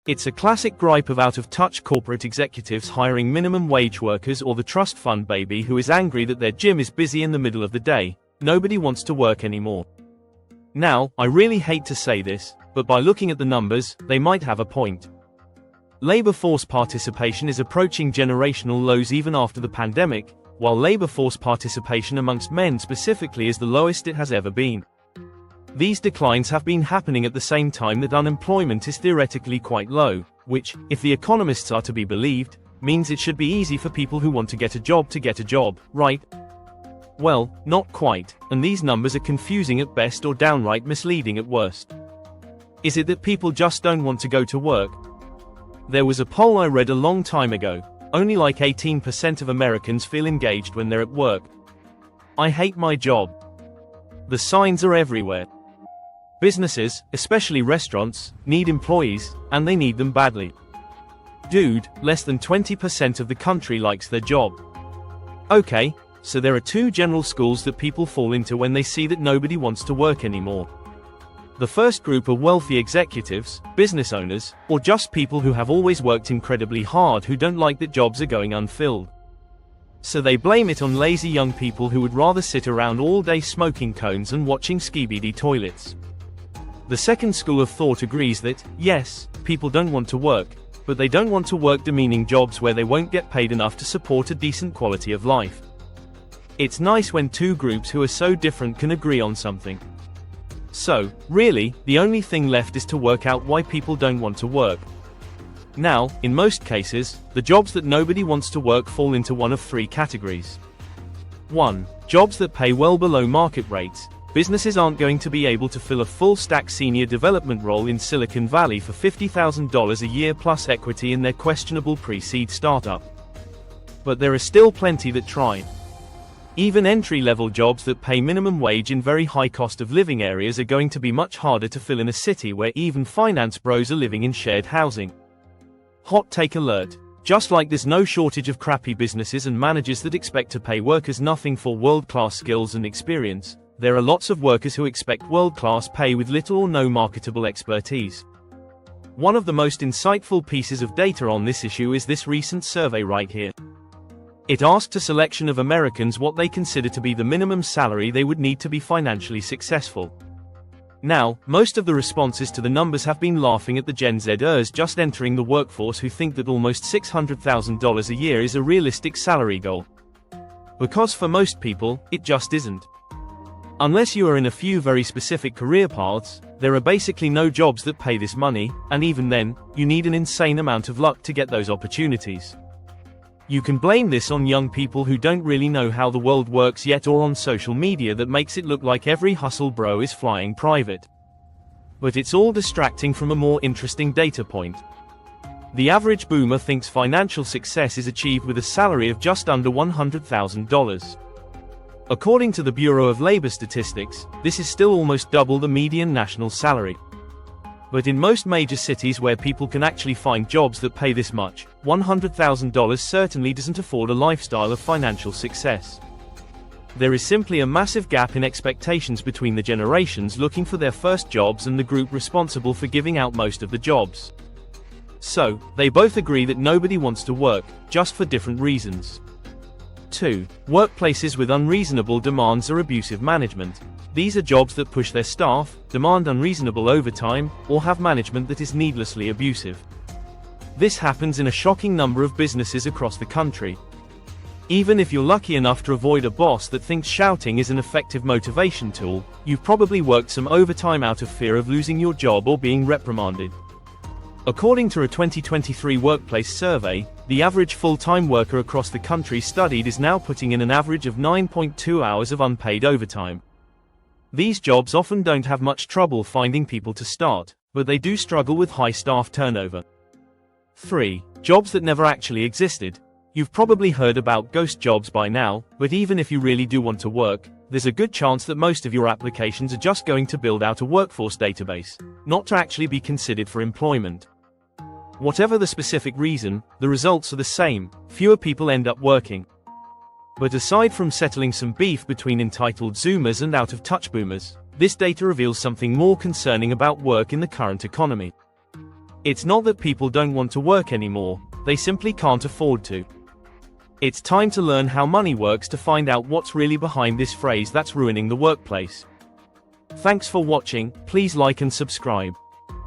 It's a classic gripe of out-of-touch corporate executives hiring minimum wage workers or the trust fund baby who is angry that their gym is busy in the middle of the day. Nobody wants to work anymore. Now, I really hate to say this, but by looking at the numbers, they might have a point. Labor force participation is approaching generational lows even after the pandemic, while labor force participation amongst men specifically is the lowest it has ever been. These declines have been happening at the same time that unemployment is theoretically quite low, which, if the economists are to be believed, means it should be easy for people who want to get a job, right? Well, not quite, and these numbers are confusing at best or downright misleading at worst. Is it that people just don't want to go to work? There was a poll I read a long time ago. Only like 18% of Americans feel engaged when they're at work. I hate my job. The signs are everywhere. Businesses, especially restaurants, need employees, and they need them badly. Dude, less than 20% of the country likes their job. Okay, so there are two general schools that people fall into when they see that nobody wants to work anymore. The first group are wealthy executives, business owners, or just people who have always worked incredibly hard who don't like that jobs are going unfilled. So they blame it on lazy young people who would rather sit around all day smoking cones and watching skibidi toilets. The second school of thought agrees that, yes, people don't want to work, but they don't want to work demeaning jobs where they won't get paid enough to support a decent quality of life. It's nice when two groups who are so different can agree on something. So, really, the only thing left is to work out why people don't want to work. Now, in most cases, the jobs that nobody wants to work fall into one of three categories. 1. Jobs that pay well below market rates. Businesses aren't going to be able to fill a full-stack senior development role in Silicon Valley for $50,000 a year plus equity in their questionable pre-seed startup. But there are still plenty that try. Even entry-level jobs that pay minimum wage in very high cost of living areas are going to be much harder to fill in a city where even finance bros are living in shared housing. Hot take alert. Just like there's no shortage of crappy businesses and managers that expect to pay workers nothing for world-class skills and experience, there are lots of workers who expect world-class pay with little or no marketable expertise. One of the most insightful pieces of data on this issue is this recent survey right here. It asked a selection of Americans what they consider to be the minimum salary they would need to be financially successful. Now, most of the responses to the numbers have been laughing at the Gen Zers just entering the workforce who think that almost $600,000 a year is a realistic salary goal. Because for most people, it just isn't. Unless you are in a few very specific career paths, there are basically no jobs that pay this money, and even then, you need an insane amount of luck to get those opportunities. You can blame this on young people who don't really know how the world works yet, or on social media that makes it look like every hustle bro is flying private. But it's all distracting from a more interesting data point. The average boomer thinks financial success is achieved with a salary of just under $100,000. According to the Bureau of Labor Statistics, this is still almost double the median national salary. But in most major cities where people can actually find jobs that pay this much, $100,000 certainly doesn't afford a lifestyle of financial success. There is simply a massive gap in expectations between the generations looking for their first jobs and the group responsible for giving out most of the jobs. So, they both agree that nobody wants to work, just for different reasons. 2. Workplaces with unreasonable demands or abusive management. These are jobs that push their staff, demand unreasonable overtime, or have management that is needlessly abusive. This happens in a shocking number of businesses across the country. Even if you're lucky enough to avoid a boss that thinks shouting is an effective motivation tool, you've probably worked some overtime out of fear of losing your job or being reprimanded. According to a 2023 workplace survey, the average full-time worker across the country studied is now putting in an average of 9.2 hours of unpaid overtime. These jobs often don't have much trouble finding people to start, but they do struggle with high staff turnover. 3. Jobs that never actually existed. You've probably heard about ghost jobs by now, but even if you really do want to work, there's a good chance that most of your applications are just going to build out a workforce database, not to actually be considered for employment. Whatever the specific reason, the results are the same: fewer people end up working. But aside from settling some beef between entitled Zoomers and out-of-touch boomers, this data reveals something more concerning about work in the current economy. It's not that people don't want to work anymore, they simply can't afford to. It's time to learn how money works to find out what's really behind this phrase that's ruining the workplace. Thanks for watching, please like and subscribe.